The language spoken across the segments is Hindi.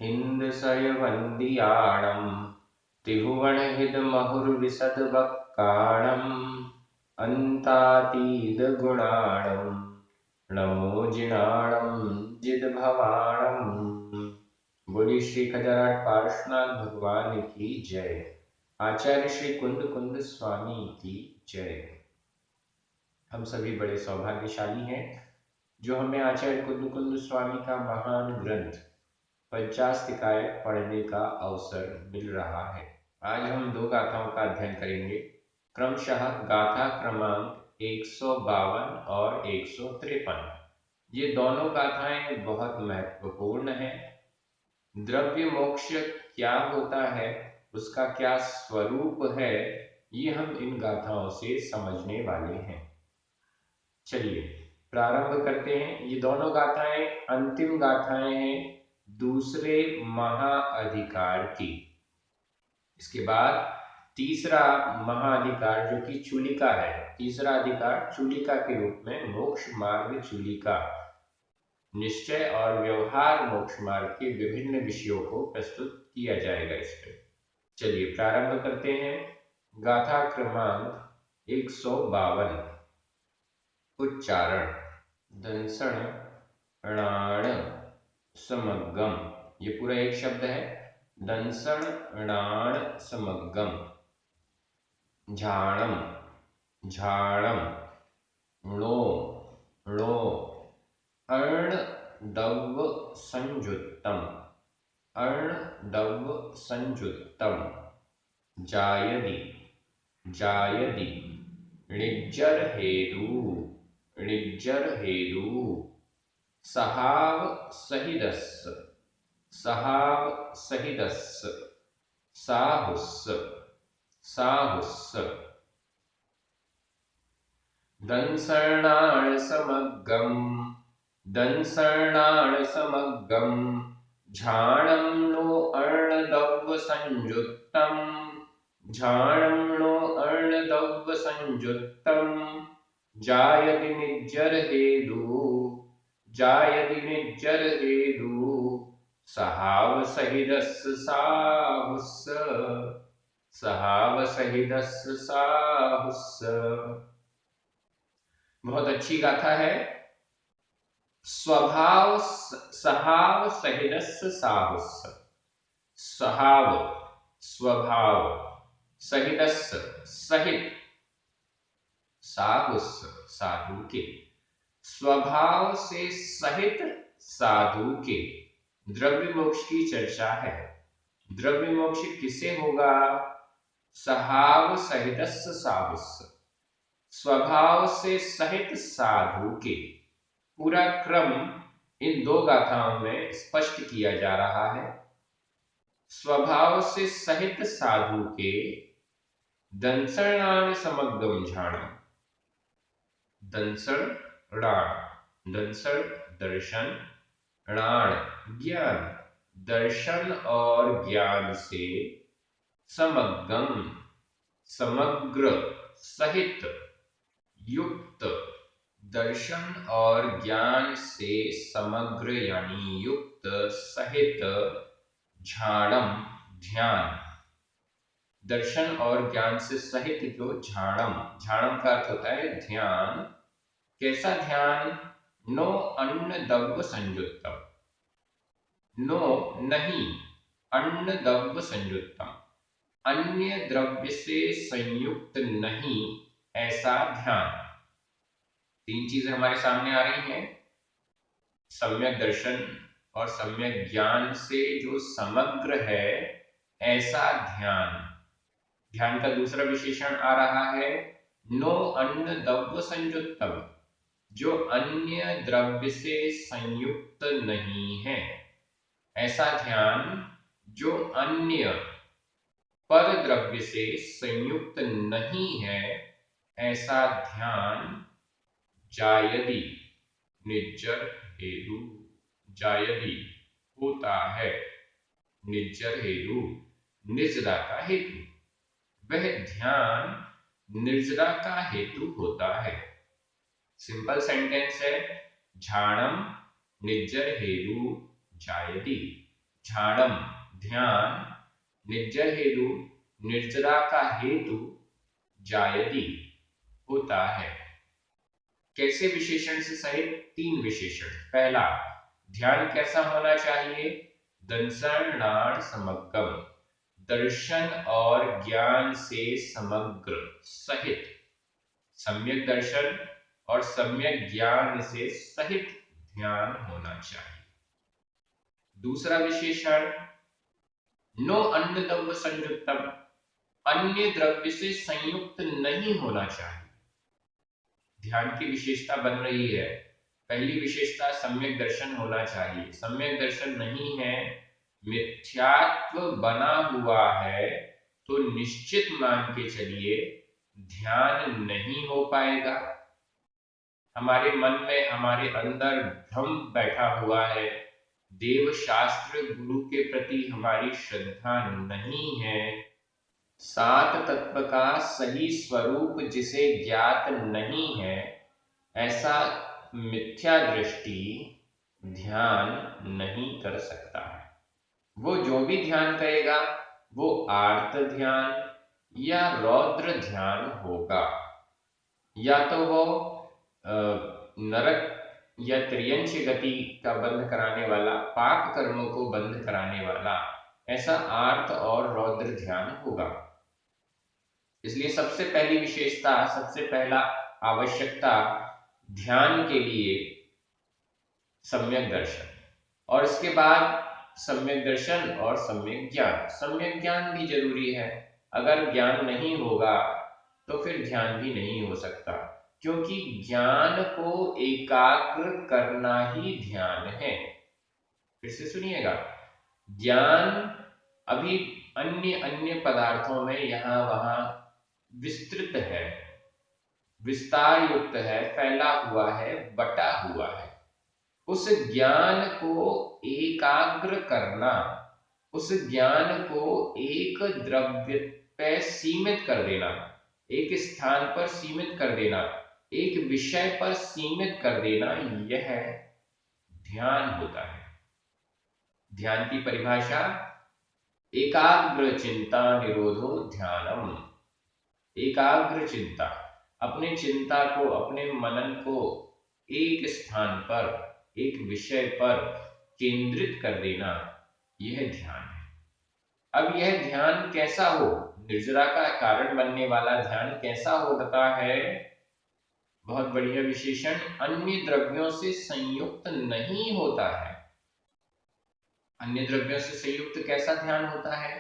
इंद्रसयवन्दियाणं त्रिभुवनहितमहुर्विशदवक्काणम् अन्तातीतगुणाणं नमो जिनाणं जिदभवाणम्। बोली श्री खजराट पार्श्वनाथ भगवान की जय। आचार्य श्री कुंद कुंद स्वामी की जय। हम सभी बड़े सौभाग्यशाली हैं जो हमें आचार्य कुंद कुंद स्वामी का महान ग्रंथ पंचास्तिकाय पढ़ने का अवसर मिल रहा है। आज हम दो गाथाओं का अध्ययन करेंगे, क्रमशः गाथा क्रमांक 152 और 153। ये दोनों गाथाएं बहुत महत्वपूर्ण हैं। द्रव्य मोक्ष क्या होता है, उसका क्या स्वरूप है, ये हम इन गाथाओं से समझने वाले हैं। चलिए प्रारंभ करते हैं। ये दोनों गाथाएं अंतिम गाथाएं हैं दूसरे महाअधिकार की। इसके बाद तीसरा महाअधिकार जो कि चूलिका है, तीसरा अधिकार चूलिका के रूप में मोक्ष मार्ग चूलिका, निश्चय और व्यवहार मोक्ष मार्ग के विभिन्न विषयों को प्रस्तुत किया जाएगा इस पर। चलिए प्रारंभ करते हैं। गाथा क्रमांक 152। उच्चारण दंसण णाण समगम, ये पूरा एक शब्द है। दंसण णाण समगम। झाणम झाणम णो णो अर्ण दव संयुक्तम अर्ण दव संयुक्तम। जायदि जायदि णिज्जर हेदु णिज्जर हेदु। सहाव सहिदस्स सहाव सहिदस्स। साहुस्स साहुस्स। दंसर्णाण समग्गम दंसर्णाण समग्गम। झाणं नो अर्णदव्य संयुक्तम झाणं नो अर्णदव्य संयुक्तम। जायदि निज्जर हेदु जायदि निज्जर हेदु। सहाव सहिदस्स साहुस्स सहाव सहिदस्स साहुस्स। बहुत अच्छी गाथा है। स्वभाव सहाव सहिदस्स साहुस्स। सहाव स्वभाव, सहिदस्स सहित, साहुस्स साधु के। स्वभाव से सहित साधु के द्रव्य मोक्ष की चर्चा है। द्रव्य मोक्ष किसे होगा? सहाव सहिदस्स साहुस्स, स्वभाव से सहित साधु के। पूरा क्रम इन दो गाथाओं में स्पष्ट किया जा रहा है। स्वभाव से सहित साधु के दंसणान समग्गम झाणम। दंसण णाण, दंसण दर्शन, णाण ज्ञान, दर्शन और ज्ञान से समग्गम समग्र सहित युक्त, दर्शन और ज्ञान से समग्र यानी युक्त सहित झाणम ध्यान। दर्शन और ज्ञान से सहित जो झाणम, झाणम का अर्थ होता है ध्यान। कैसा ध्यान? नो अन्न दव्य संयुक्तम, नो नहीं, अन्न दव्य संयुक्तम, अन्य द्रव्य से संयुक्त नहीं, ऐसा ध्यान। तीन चीजें हमारे सामने आ रही हैं। सम्यक दर्शन और सम्यक ज्ञान से जो समग्र है ऐसा ध्यान। ध्यान का दूसरा विशेषण आ रहा है नो अन्न द्रव्य संयुक्तम, जो अन्य द्रव्य से संयुक्त नहीं है। ऐसा ध्यान जो अन्य पर द्रव्य से संयुक्त नहीं है, ऐसा ध्यान। जायदि निज्जर हेतु, जायदि होता है, निज्जर हेतु निर्जरा का हेतु, वह ध्यान निर्जरा का हेतु होता है। सिंपल सेंटेंस है, झाणम निज्जर हेतु जायदि। झाड़म ध्यान, निर्जर हेतु निर्जरा का हेतु, जायति होता है। कैसे विशेषण से सहित? 3 विशेषण। पहला, ध्यान कैसा होना चाहिए? दर्शनार्थ समग्रम, दर्शन और ज्ञान से समग्र सहित, सम्यक दर्शन और सम्यक ज्ञान से सहित ध्यान होना चाहिए। दूसरा विशेषण, नो अन्य द्रव्य संयुक्तम, अन्य द्रव्य से संयुक्त नहीं होना चाहिए। ध्यान की विशेषता बन रही है। पहली विशेषता सम्यक दर्शन होना चाहिए। सम्यक दर्शन नहीं है, मिथ्यात्व बना हुआ है, तो निश्चित मान के चलिए ध्यान नहीं हो पाएगा। हमारे मन में, हमारे अंदर भ्रम बैठा हुआ है, देव शास्त्र गुरु के प्रति हमारी श्रद्धा नहीं है, 7 तत्व का सही स्वरूप जिसे ज्ञात नहीं है, ऐसा मिथ्या दृष्टि ध्यान नहीं कर सकता है। वो जो भी ध्यान करेगा वो आर्त ध्यान या रौद्र ध्यान होगा, या तो वो नरक या त्रियंश गति का बंद कराने वाला, पाप कर्मों को बंद कराने वाला, ऐसा आर्त और रौद्र ध्यान होगा। इसलिए सबसे पहली विशेषता, सबसे पहला आवश्यकता ध्यान के लिए सम्यक दर्शन, और इसके बाद सम्यक दर्शन और सम्यक ज्ञान। सम्यक ज्ञान भी जरूरी है। अगर ज्ञान नहीं होगा तो फिर ध्यान भी नहीं हो सकता, क्योंकि ज्ञान को एकाग्र करना ही ध्यान है। फिर से सुनिएगा, ज्ञान अभी अन्य अन्य पदार्थों में यहां वहां विस्तृत है, विस्तार युक्त है, फैला हुआ है, बटा हुआ है। उस ज्ञान को एकाग्र करना, उस ज्ञान को एक द्रव्य पे सीमित कर देना, एक स्थान पर सीमित कर देना, एक विषय पर सीमित कर देना, यह ध्यान होता है। ध्यान की परिभाषा, एकाग्र चिंता निरोधो ध्यानम। एकाग्र चिंता, अपने चिंता को, अपने मनन को एक स्थान पर, एक विषय पर केंद्रित कर देना, यह ध्यान है। अब यह ध्यान कैसा हो? निर्जरा का कारण बनने वाला ध्यान कैसा होता है? बहुत बढ़िया विशेषण, अन्य द्रव्यों से संयुक्त नहीं होता है। अन्य द्रव्यों से संयुक्त कैसा ध्यान होता है?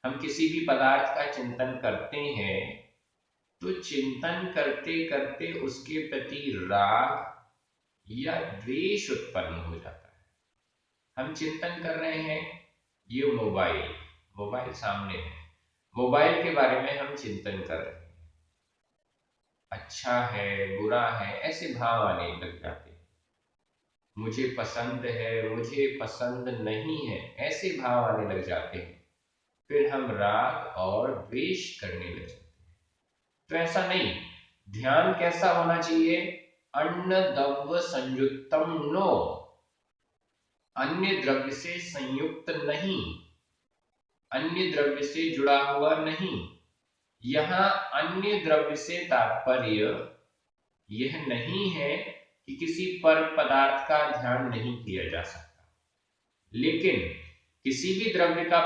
हम किसी भी पदार्थ का चिंतन करते हैं तो चिंतन करते करते उसके प्रति राग या द्वेष उत्पन्न हो जाता है। हम चिंतन कर रहे हैं, ये मोबाइल सामने है, मोबाइल के बारे में हम चिंतन कर रहे हैं, अच्छा है, बुरा है, ऐसे भाव आने लग जाते हैं। मुझे पसंद है, मुझे पसंद नहीं है, ऐसे भाव आने लग जाते हैं। फिर हम राग और द्वेष करने लग जाते हैं। तो ऐसा नहीं। ध्यान कैसा होना चाहिए? अन्न द्रव्य संयुक्तम नो, अन्य द्रव्य से संयुक्त नहीं, अन्य द्रव्य से जुड़ा हुआ नहीं। यहां अन्य द्रव्य से तात्पर्य यह नहीं है कि किसी पर पदार्थ का ध्यान नहीं किया जा सकता, लेकिन किसी भी द्रव्य का,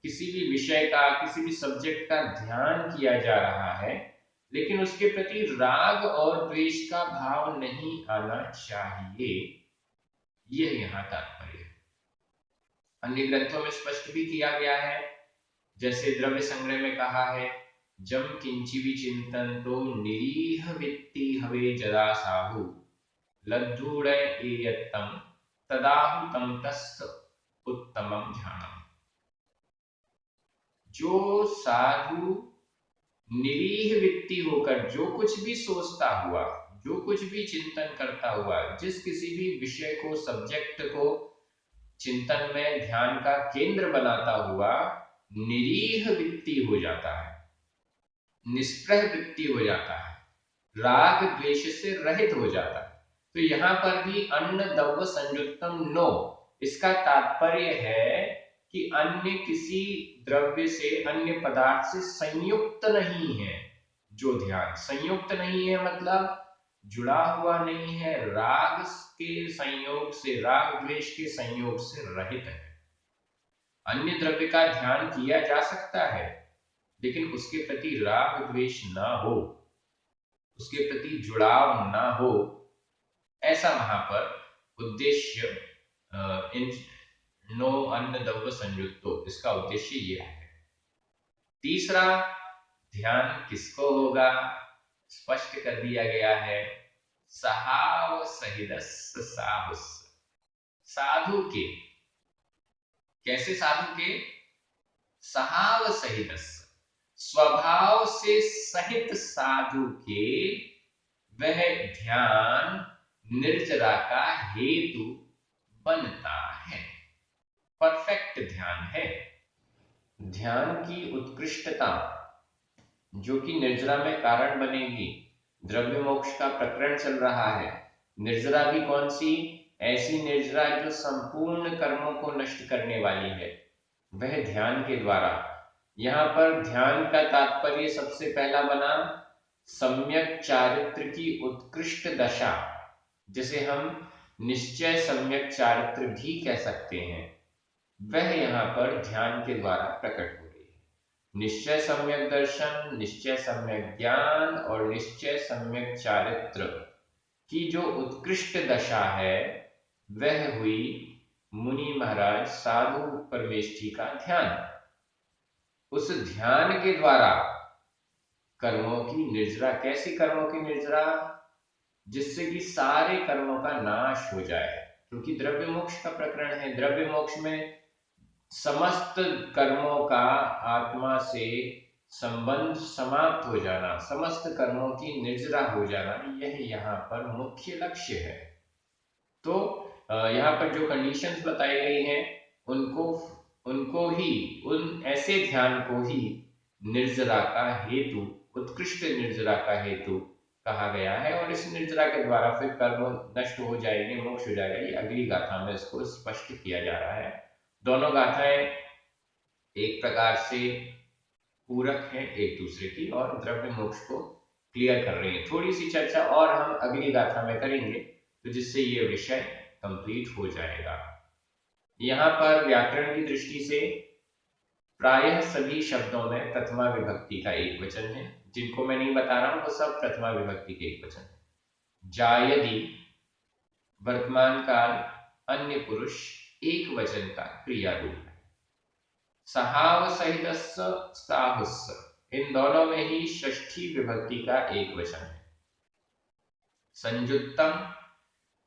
किसी भी विषय का, किसी भी सब्जेक्ट का ध्यान किया जा रहा है, लेकिन उसके प्रति राग और द्वेष का भाव नहीं आना चाहिए, यह यहां तात्पर्य है। अन्य ग्रंथों में स्पष्ट भी किया गया है, जैसे द्रव्य संग्रह में कहा है, जम किंची विचिंतन तो निरीह वित्ति हवे जदा साहु लद्धूड़ एयत्तम तदाहु तम तस्य उत्तमम ध्यानम। जो साधु निरीह वित्ति होकर जो कुछ भी सोचता हुआ, जो कुछ भी चिंतन करता हुआ, जिस किसी भी विषय को, सब्जेक्ट को चिंतन में ध्यान का केंद्र बनाता हुआ निरीह वित्ति हो जाता है, निष्प्रह वृत्ति हो जाता है, राग द्वेष से रहित हो जाता है। तो यहां पर भी अन्न द्रव्य संयुक्तम नो, इसका तात्पर्य है कि अन्य किसी द्रव्य से, अन्य पदार्थ से संयुक्त नहीं है। जो ध्यान संयुक्त नहीं है मतलब जुड़ा हुआ नहीं है, राग के संयोग से, राग द्वेष के संयोग से रहित है। अन्य द्रव्य का ध्यान किया जा सकता है लेकिन उसके प्रति राग द्वेष ना हो, उसके प्रति जुड़ाव ना हो, ऐसा वहां पर उद्देश्य इन नो अन्न द्रव्य संयुक्तो, इसका उद्देश्य ये है। तीसरा ध्यान किसको होगा, स्पष्ट कर दिया गया है, सहाव सहिदस्य साहुस, साधु के। कैसे साधु के? सहाव सहिदस्य, स्वभाव से सहित साधु के वह ध्यान निर्जरा का हेतु बनता है। परफेक्ट ध्यान है। ध्यान की उत्कृष्टता जो कि निर्जरा में कारण बनेगी। द्रव्य मोक्ष का प्रकरण चल रहा है। निर्जरा भी कौन सी? ऐसी निर्जरा जो संपूर्ण कर्मों को नष्ट करने वाली है, वह ध्यान के द्वारा। यहाँ पर ध्यान का तात्पर्य सबसे पहला बना सम्यक चारित्र की उत्कृष्ट दशा, जिसे हम निश्चय सम्यक चारित्र भी कह सकते हैं, वह यहाँ पर ध्यान के द्वारा प्रकट हो रही है। निश्चय सम्यक दर्शन, निश्चय सम्यक ज्ञान और निश्चय सम्यक चारित्र की जो उत्कृष्ट दशा है, वह हुई मुनि महाराज साधु परमेष्ठी का ध्यान। उस ध्यान के द्वारा कर्मों की निर्जरा। कैसी कर्मों की निर्जरा? जिससे कि सारे कर्मों का नाश हो जाए, क्योंकि द्रव्य मोक्ष का प्रकरण है। द्रव्य मोक्ष में समस्त कर्मों का आत्मा से संबंध समाप्त हो जाना, समस्त कर्मों की निर्जरा हो जाना, यह यहाँ पर मुख्य लक्ष्य है। तो यहाँ पर जो कंडीशंस बताई गई हैं उनको ही, उन ऐसे ध्यान को ही निर्जरा का हेतु, उत्कृष्ट निर्जरा का हेतु कहा गया है। और इस निर्जरा के द्वारा फिर कर्म नष्ट हो जाएंगे, मोक्ष हो जाएगा। ये अगली गाथा में इसको स्पष्ट किया जा रहा है। दोनों गाथाएं एक प्रकार से पूरक हैं एक दूसरे की और द्रव्य मोक्ष को क्लियर कर रही है। थोड़ी सी चर्चा और हम अगली गाथा में करेंगे, तो जिससे ये विषय कंप्लीट हो जाएगा। यहाँ पर व्याकरण की दृष्टि से प्रायः सभी शब्दों में प्रथमा विभक्ति का एक वचन है। जिनको मैं नहीं बता रहा हूं वो सब प्रथमा विभक्ति के एक वचन है। जायदि वर्तमान काल अन्य पुरुष एक वचन का क्रिया रूप है। सहाव सहितस्य साहुस्य, इन दोनों में ही षष्ठी विभक्ति का एक वचन है। संयुक्तम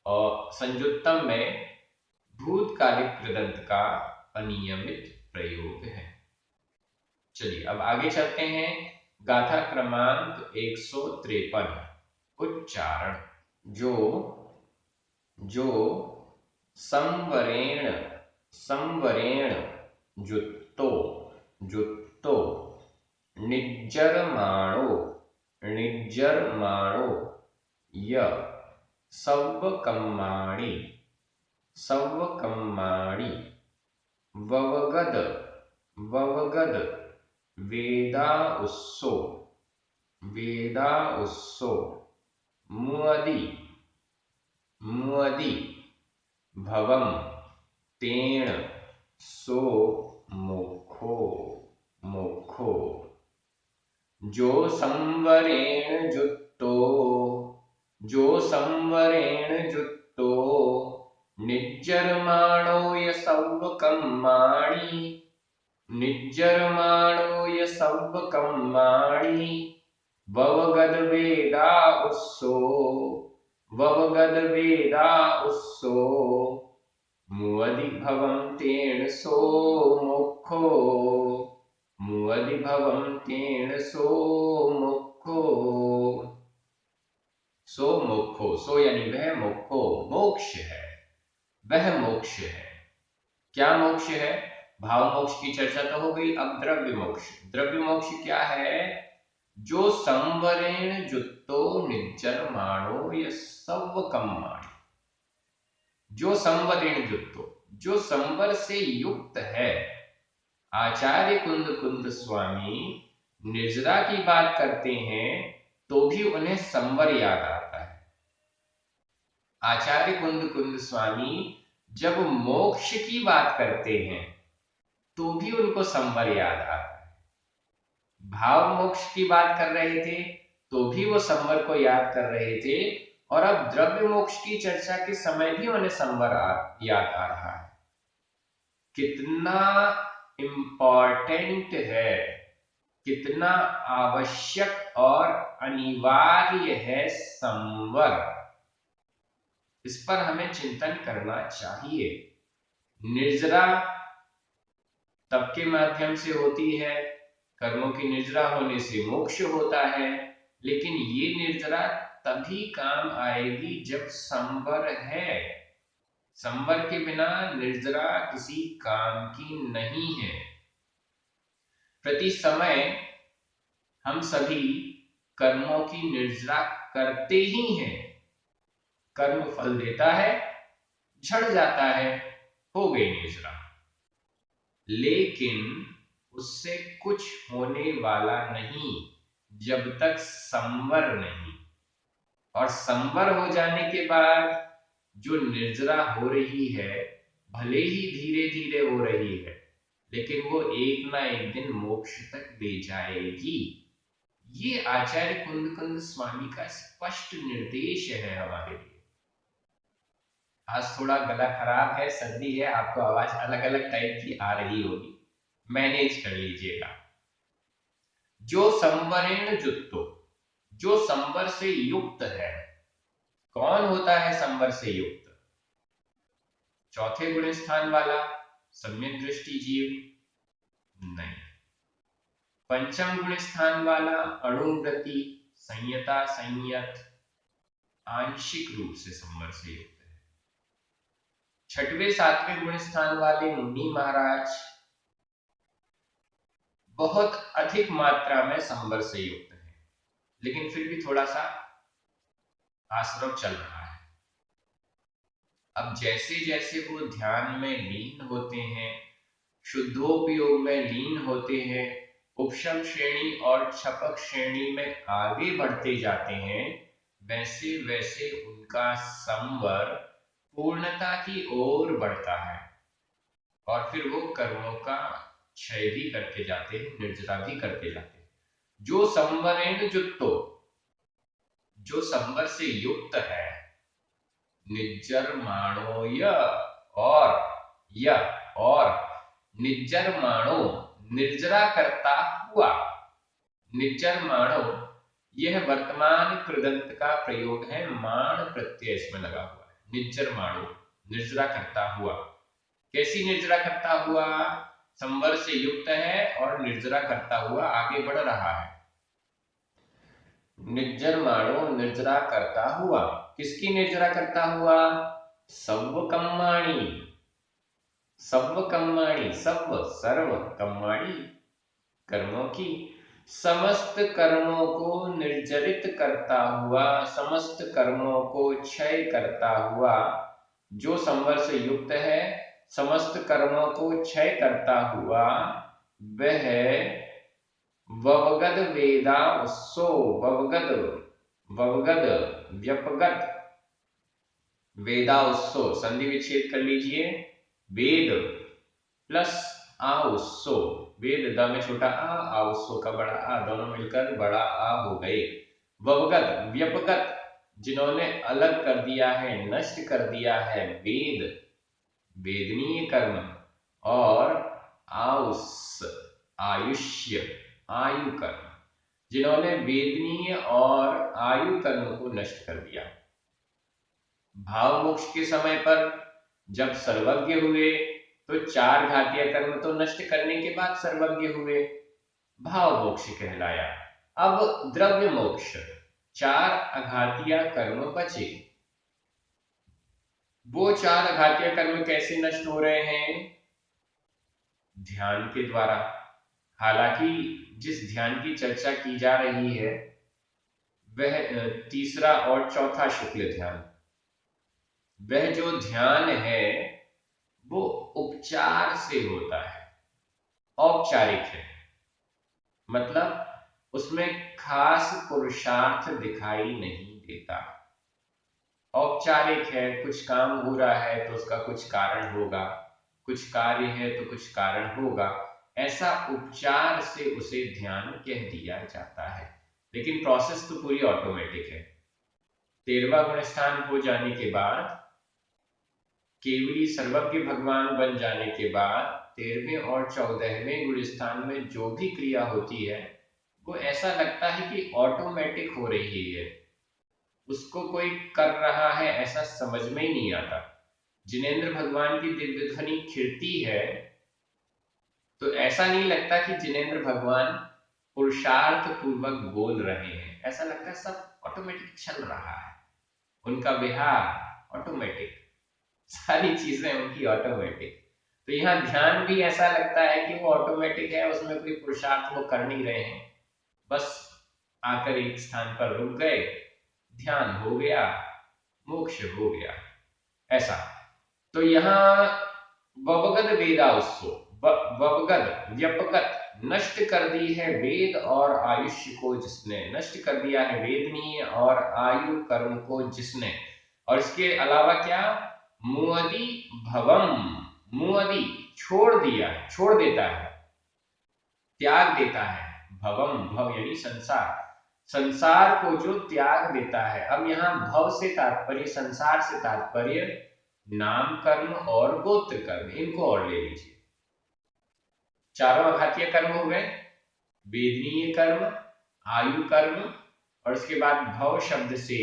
और संयुक्तम में भूतकालिक कृदंत का अनियमित प्रयोग है। चलिए अब आगे चलते हैं। गाथा क्रमांक 153 उच्चारण। जो संवरेण संवरेण जुत्तो जुत्तो निज्जरमाणो निज्जरमाणो य सव्वकम्माणि सव्वकम्माणि ववगद ववगद वेदा उस्सो मुअदि मुअदि भवम तेण सो मोक्षो मोक्षो। जो संवरेण जुत्तो निज्जरमाणो य सव्वकम्माणि निज्जरमाणो य सव्वकम्माणि ववगद वेदा उस्सो मुअदि भवं तेन सो मोक्षो मुअदि भवं तेन सो मोक्षो। सो मोक्षो, सो यानी वह मोक्षो, मोक्ष है, वह मोक्ष है। क्या मोक्ष है? भाव मोक्ष की चर्चा तो हो गई। अब द्रव्य मोक्ष। द्रव्य मोक्ष क्या है? जो संवरेण जुत्तो निज्जरमाणो य सव्वकम्माणि। जो संवरेण जुत्तो, जो संवर से युक्त है। आचार्य कुंद कुंद स्वामी निर्जरा की बात करते हैं तो भी उन्हें संवर याद आता है। आचार्य कुंद कुंद स्वामी जब मोक्ष की बात करते हैं तो भी उनको संवर याद आता है। भाव मोक्ष की बात कर रहे थे तो भी वो संवर को याद कर रहे थे, और अब द्रव्य मोक्ष की चर्चा के समय भी उन्हें संवर याद आ रहा है। कितना इंपॉर्टेंट है, कितना आवश्यक और अनिवार्य है संवर, इस पर हमें चिंतन करना चाहिए। निर्जरा तप के माध्यम से होती है, कर्मों की निर्जरा होने से मोक्ष होता है, लेकिन ये निर्जरा तभी काम आएगी जब संवर है। संवर के बिना निर्जरा किसी काम की नहीं है। प्रति समय हम सभी कर्मों की निर्जरा करते ही हैं। कर्म फल देता है, झड़ जाता है, हो गई निर्जरा, लेकिन उससे कुछ होने वाला नहीं जब तक संवर नहीं। और संवर हो जाने के बाद जो निर्जरा हो रही है, भले ही धीरे धीरे हो रही है, लेकिन वो एक ना एक दिन मोक्ष तक ले जाएगी। ये आचार्य कुंद कुंद स्वामी का स्पष्ट निर्देश है हमारे लिए। आज थोड़ा गला खराब है, सर्दी है, आपको आवाज अलग अलग टाइप की आ रही होगी, मैनेज कर लीजिएगा। जो संवरेण युक्तो, जो संवर से युक्त है। कौन होता है संवर से युक्त? चौथे गुण स्थान वाला सम्यक दृष्टि जीव नहीं। पंचम गुण स्थान वाला अणुव्रति संयता संयत आंशिक रूप से संवर से युक्त है। छठवें सातवें गुण स्थान वाले मुनि महाराज बहुत अधिक मात्रा में संवर से युक्त है, लेकिन फिर भी थोड़ा सा आश्रम चल रहा है। अब जैसे जैसे वो ध्यान में लीन होते हैं, शुद्धोपयोग में लीन होते हैं, उपशम श्रेणी और छपक श्रेणी में आगे बढ़ते जाते हैं, वैसे वैसे उनका संवर पूर्णता की ओर बढ़ता है, और फिर वो कर्मों का क्षय भी करके जाते हैं, निर्जरा भी करके जाते हैं। जो संवरेण युक्तो, जो संवर से युक्त है, निजर्माणो और निजर्माणो निर्जरा करता हुआ। निजर्माणो यह वर्तमान कृदंत का प्रयोग है, माण प्रत्यय इसमें लगा हुआ है। निजर्माणो निर्जरा करता हुआ। कैसी निर्जरा करता हुआ? संवर से युक्त है और निर्जरा करता हुआ आगे बढ़ रहा है। निर्जरमाणो निर्जरा करता हुआ। किसकी निर्जरा करता हुआ? सव्व कम्माणी, सव्व कम्माणी, सव्व सर्व कम्माणी कर्मों की, समस्त कर्मों को निर्जरित करता हुआ, समस्त कर्मों को क्षय करता हुआ। जो संवर से युक्त है, समस्त कर्मों को क्षय करता हुआ, वह ववगद वेदा उत्सो, ववगद ववगद व्यपगत वेदा उत्सो, संधि विच्छेद कर लीजिए। वेद प्लस आ उत्सो, वेद द में छोटा आ उत्सो का बड़ा आ, दोनों मिलकर बड़ा आ हो गए। ववगत व्यपगत, जिन्होंने अलग कर दिया है, नष्ट कर दिया है वेद, वेदनीय कर्म, और आउस आयुष्य आयु कर्म, जिन्होंने वेदनीय और आयु कर्म को नष्ट कर दिया। भाव मोक्ष के समय पर जब सर्वज्ञ हुए तो चार घातीय कर्म तो नष्ट करने के बाद सर्वज्ञ हुए, भाव मोक्ष कहलाया। अब द्रव्य मोक्ष, चार अघातीय कर्म बचे। वो चार अघातीय कर्म कैसे नष्ट हो रहे हैं? ध्यान के द्वारा। हालांकि जिस ध्यान की चर्चा की जा रही है वह तीसरा और चौथा शुक्ल ध्यान, वह जो ध्यान है वो उपचार से होता है, औपचारिक है, मतलब उसमें खास पुरुषार्थ दिखाई नहीं देता। औपचारिक है, कुछ काम हो रहा है तो उसका कुछ कारण होगा, कुछ कार्य है तो कुछ कारण होगा, ऐसा उपचार से उसे ध्यान कह दिया जाता है। लेकिन प्रोसेस तो पूरी ऑटोमेटिक है। 13वां गुण स्थान हो जाने के बाद, केवली सर्वज्ञ भगवान बन जाने के बाद 13वें और 14वें गुण स्थान में जो भी क्रिया होती है वो ऐसा लगता है कि ऑटोमेटिक हो रही है, उसको कोई कर रहा है ऐसा समझ में ही नहीं आता। जिनेंद्र भगवान की दिव्य ध्वनि खिलती है तो ऐसा नहीं लगता कि जिनेंद्र भगवान पुरुषार्थ पूर्वक बोल रहे हैं, ऐसा लगता है सब ऑटोमेटिक चल रहा है, उनका विहार ऑटोमेटिक, सारी चीजें उनकी ऑटोमेटिक। तो यहाँ ध्यान भी ऐसा लगता है कि वो ऑटोमेटिक है, उसमें कोई पुरुषार्थ वो कर नहीं रहे हैं, बस आकर एक स्थान पर रुक गए, ध्यान हो गया, मोक्ष हो गया, ऐसा। तो यहाँ ववगद वेदाउस्सो, ववगद व्यपगत, नष्ट कर दी है वेद और आयुष्य को जिसने, नष्ट कर दिया है वेदनीय और आयु कर्म को जिसने। और इसके अलावा क्या, मुअदि भवम, मुअदि छोड़ दिया, छोड़ देता है, त्याग देता है, भवम, भव यानी संसार, संसार को जो त्याग देता है। अब यहाँ भव से तात्पर्य, संसार से तात्पर्य नाम कर्म और गोत्र कर्म, इनको और ले लीजिए। चारों आघातीय कर्म हो गए, वेदनीय कर्म, आयु कर्म, और उसके बाद भव शब्द से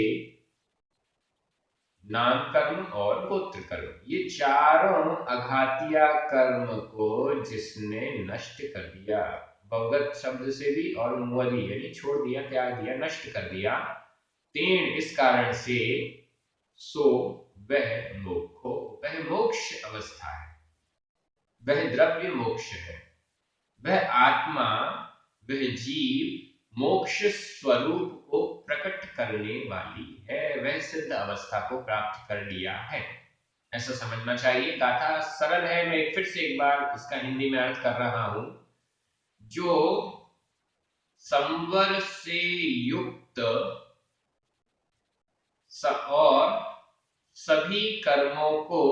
नाम कर्म और गोत्र कर्म, ये चारों अघातीय कर्म को जिसने नष्ट कर दिया, भवगत शब्द से भी, और मुअदि यानी छोड़ दिया, त्याग दिया, नष्ट कर दिया, तेण इस कारण से, सो वह मोक्षो, वह मोक्ष अवस्था है, वह द्रव्य मोक्ष है, वह आत्मा, वह जीव मोक्ष स्वरूप को प्रकट करने वाली है, वह सिद्ध अवस्था को प्राप्त कर लिया है, ऐसा समझना चाहिए। गाथा सरल है, मैं फिर से एक बार इसका हिंदी में अर्थ कर रहा हूं। जो संवर से युक्त और सभी कर्मों को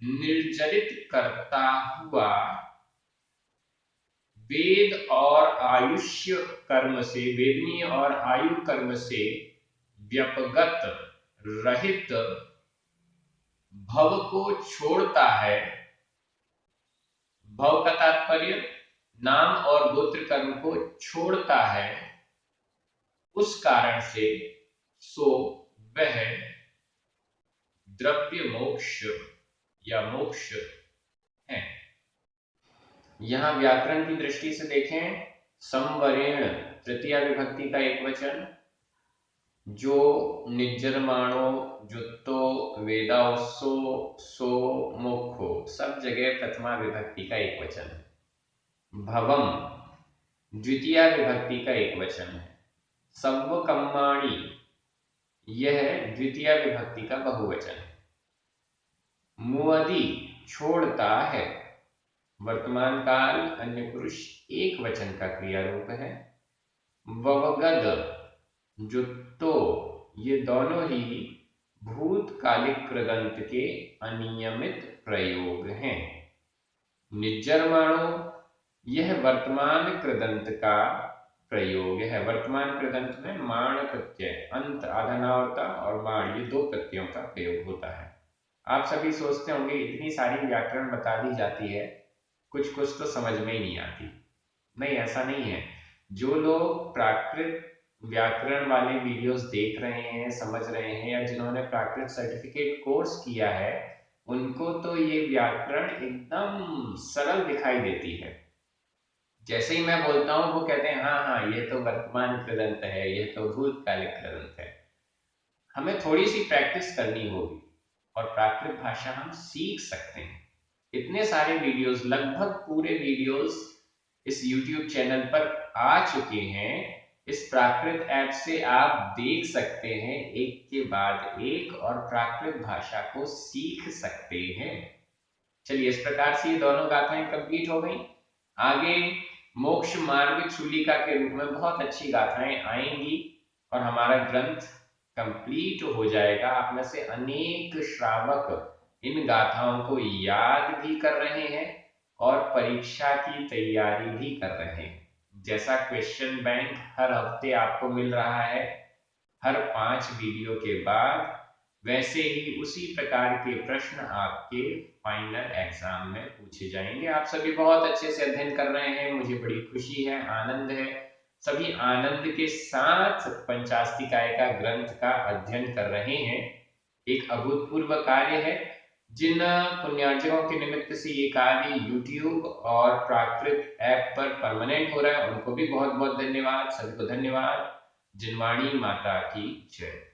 निर्जरित करता हुआ, वेद और आयुष्य कर्म से, वेदनीय और आयु कर्म से व्यपगत रहित भव को छोड़ता है, भव का तात्पर्य नाम और गोत्र कर्म को छोड़ता है, उस कारण से सो वह द्रव्य मोक्ष या मोक्ष है। यहां व्याकरण की दृष्टि से देखें, संवरेण तृतीया विभक्ति का एक वचन, जो, निज्जरमाणो, जुत्तो, वेदाउस्सो, सो, मोक्षो, सब जगह प्रथमा विभक्ति का एक वचन है। भवम द्वितीया विभक्ति का एक वचन है। सव्वकम्माणि यह द्वितीया विभक्ति का बहुवचन है। मुअदि छोड़ता है, वर्तमान काल अन्य पुरुष एक वचन का क्रिया रूप है। ववगद जुत्तो, ये दोनों ही भूतकालिक कृदंत के अनियमित प्रयोग हैं। निज्जरमाणो, यह वर्तमान कृदंत का प्रयोग है। वर्तमान कृदंत में माण प्रत्यय, अंत आधनावर्ता और माण, ये दो प्रत्ययों का प्रयोग होता है। आप सभी सोचते होंगे इतनी सारी व्याकरण बता दी जाती है, कुछ कुछ तो समझ में ही नहीं आती। नहीं, ऐसा नहीं है। जो लोग प्राकृत व्याकरण वाले वीडियोस देख रहे हैं, समझ रहे हैं, या जिन्होंने प्राकृत सर्टिफिकेट कोर्स किया है, उनको तो ये व्याकरण एकदम सरल दिखाई देती है। जैसे ही मैं बोलता हूँ वो कहते हैं हाँ हाँ, ये तो वर्तमान कृदंत है, ये तो भूतकालिक कृदंत है। हमें थोड़ी सी प्रैक्टिस करनी होगी और प्राकृत भाषा हम सीख सकते हैं। इतने सारे वीडियोस, लगभग पूरे वीडियोस इस YouTube चैनल पर आ चुके हैं, इस प्राकृत ऐप से आप देख सकते हैं एक के बाद एक और प्राकृत भाषा को सीख सकते हैं। चलिए, इस प्रकार से ये दोनों गाथाएं कंप्लीट हो गई। आगे मोक्ष मार्ग चूलिका के रूप में बहुत अच्छी गाथाएं आएंगी और हमारा ग्रंथ कंप्लीट हो जाएगा। आप में से अनेक श्रावक इन गाथाओं को याद भी कर रहे हैं और परीक्षा की तैयारी भी कर रहे हैं। जैसा क्वेश्चन बैंक हर हफ्ते आपको मिल रहा है हर 5 वीडियो के बाद, वैसे ही उसी प्रकार के प्रश्न आपके फाइनल एग्जाम में पूछे जाएंगे। आप सभी बहुत अच्छे से अध्ययन कर रहे हैं, मुझे बड़ी खुशी है, आनंद है। सभी आनंद के साथ पंचास्तिकाय का ग्रंथ का अध्ययन कर रहे हैं। एक अभूतपूर्व कार्य है। जिन पुण्यार्जनों के निमित्त से ये कार्य YouTube और प्राकृत ऐप पर परमानेंट हो रहा है, उनको भी बहुत बहुत धन्यवाद। सभी को धन्यवाद। जिनवाणी माता की जय।